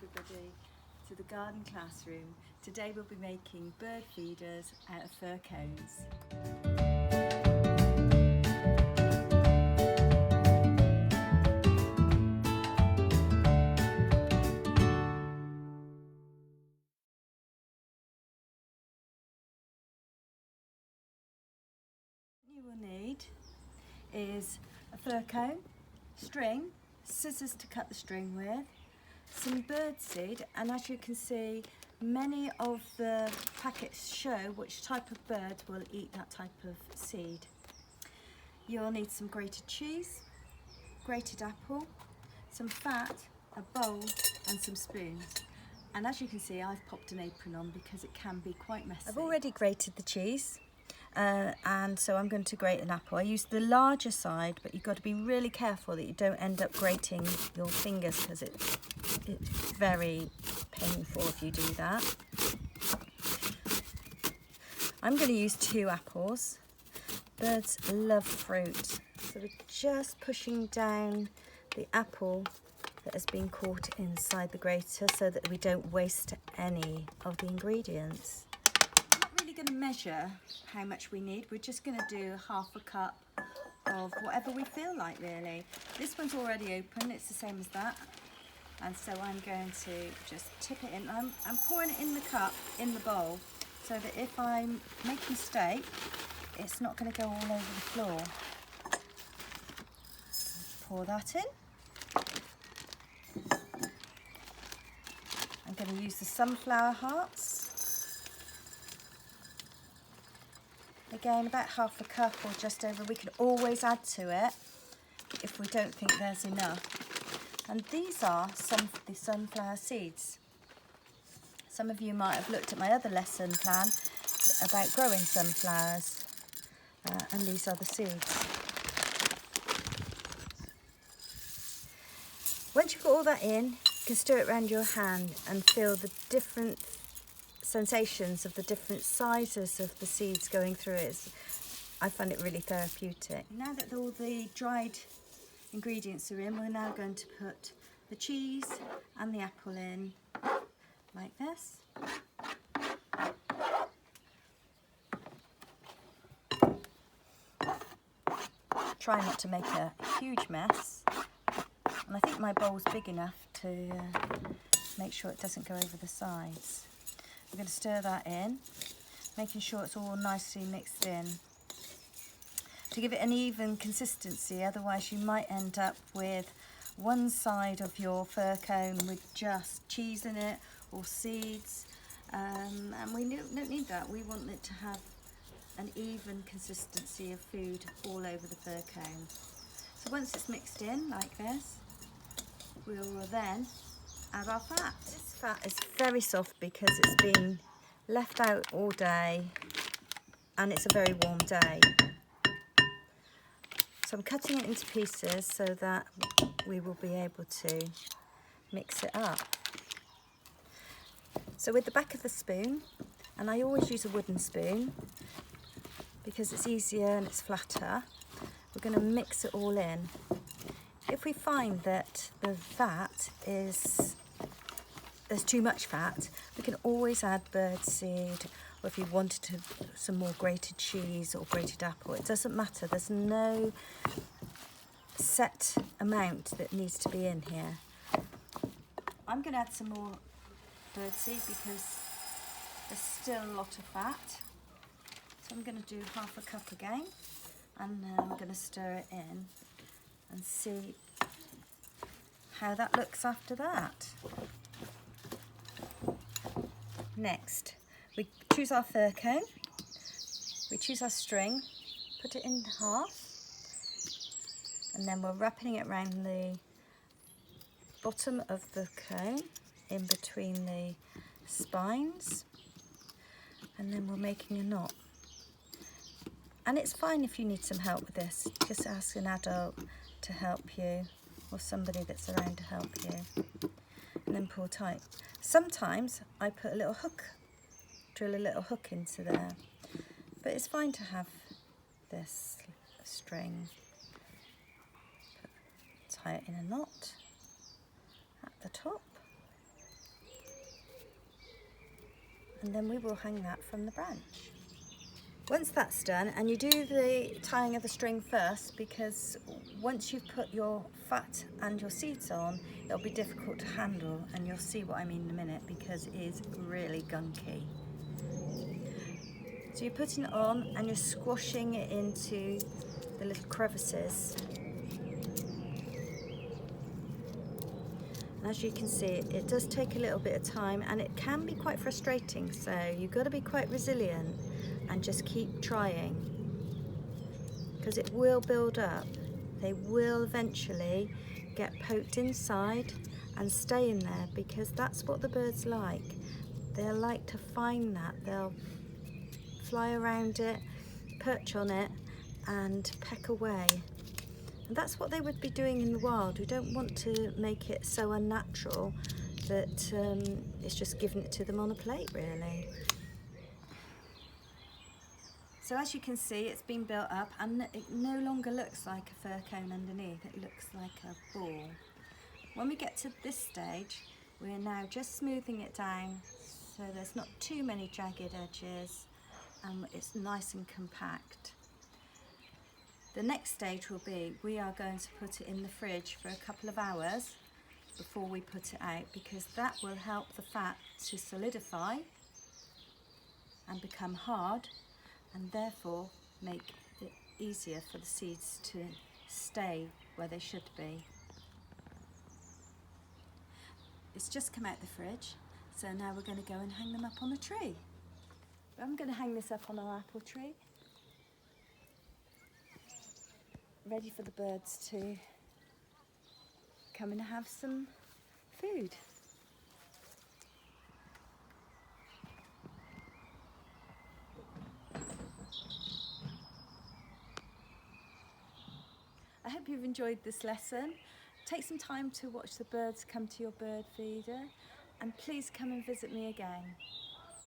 everybody to the garden classroom. Today we'll be making bird feeders out of fir cones. What you will need is a fir cone, string, scissors to cut the string with, some bird seed, and as you can see many of the packets show which type of bird will eat that type of seed. You'll need some grated cheese, grated apple, some fat, a bowl and some spoons. And as you can see, I've popped an apron on because it can be quite messy. I've already grated the cheese. And so I'm going to grate an apple. I used the larger side, but you've got to be really careful that you don't end up grating your fingers because it's very painful if you do that. I'm going to use 2 apples. Birds love fruit, so we're just pushing down the apple that has been caught inside the grater so that we don't waste any of the ingredients. Going to measure how much we need. We're just going to do half a cup of whatever we feel like, really. This one's already open, it's the same as that, and so I'm going to just tip it in. I'm pouring it in the cup, in the bowl, so that if I make a mistake it's not going to go all over the floor. Pour that in. I'm going to use the sunflower hearts. Again, about half a cup or just over. We can always add to it if we don't think there's enough. And these are some of the sunflower seeds. Some of you might have looked at my other lesson plan about growing sunflowers. And these are the seeds. Once you've got all that in, you can stir it around your hand and feel the different sensations of the different sizes of the seeds going through it. I find it really therapeutic. Now that all the dried ingredients are in, we're now going to put the cheese and the apple in like this. Try not to make a huge mess, and I think my bowl's big enough to make sure it doesn't go over the sides. I'm going to stir that in, making sure it's all nicely mixed in to give it an even consistency. Otherwise you might end up with one side of your fir cone with just cheese in it or seeds, and we don't need that. We want it to have an even consistency of food all over the fir cone. So once it's mixed in like this, we will then add our fat. This fat is very soft because it's been left out all day and it's a very warm day. So I'm cutting it into pieces so that we will be able to mix it up. So with the back of the spoon, and I always use a wooden spoon because it's easier and it's flatter, we're going to mix it all in. If we find that the fat there's too much fat, we can always add bird seed, or if you wanted some more grated cheese or grated apple, it doesn't matter. There's no set amount that needs to be in here. I'm going to add some more bird seed because there's still a lot of fat. So I'm going to do half a cup again, and then I'm going to stir it in and see how that looks after that. Next, we choose our fir cone, we choose our string, put it in half, and then we're wrapping it around the bottom of the cone in between the spines, and then we're making a knot. And it's fine if you need some help with this, just ask an adult to help you or somebody that's around to help you, and then pull tight. Sometimes I put a little hook, drill a little hook into there, but it's fine to have this string. Tie it in a knot at the top and then we will hang that from the branch. Once that's done, and you do the tying of the string first, because once you've put your fat and your seeds on, it'll be difficult to handle, and you'll see what I mean in a minute, because it is really gunky. So you're putting it on and you're squashing it into the little crevices. And as you can see, it does take a little bit of time, and it can be quite frustrating, so you've got to be quite resilient and just keep trying, because it will build up. They will eventually get poked inside and stay in there, because that's what the birds like. They'll like to find that. They'll fly around it, perch on it and peck away. And that's what they would be doing in the wild. We don't want to make it so unnatural that it's just giving it to them on a plate, really. So as you can see, it's been built up, and it no longer looks like a fir cone underneath. It looks like a ball. When we get to this stage, we're now just smoothing it down so there's not too many jagged edges, and it's nice and compact. The next stage will be, we are going to put it in the fridge for a couple of hours before we put it out, because that will help the fat to solidify and become hard, and therefore make it easier for the seeds to stay where they should be. It's just come out the fridge, so now we're going to go and hang them up on a tree. I'm going to hang this up on our apple tree, ready for the birds to come and have some food. I hope you've enjoyed this lesson. Take some time to watch the birds come to your bird feeder, and please come and visit me again.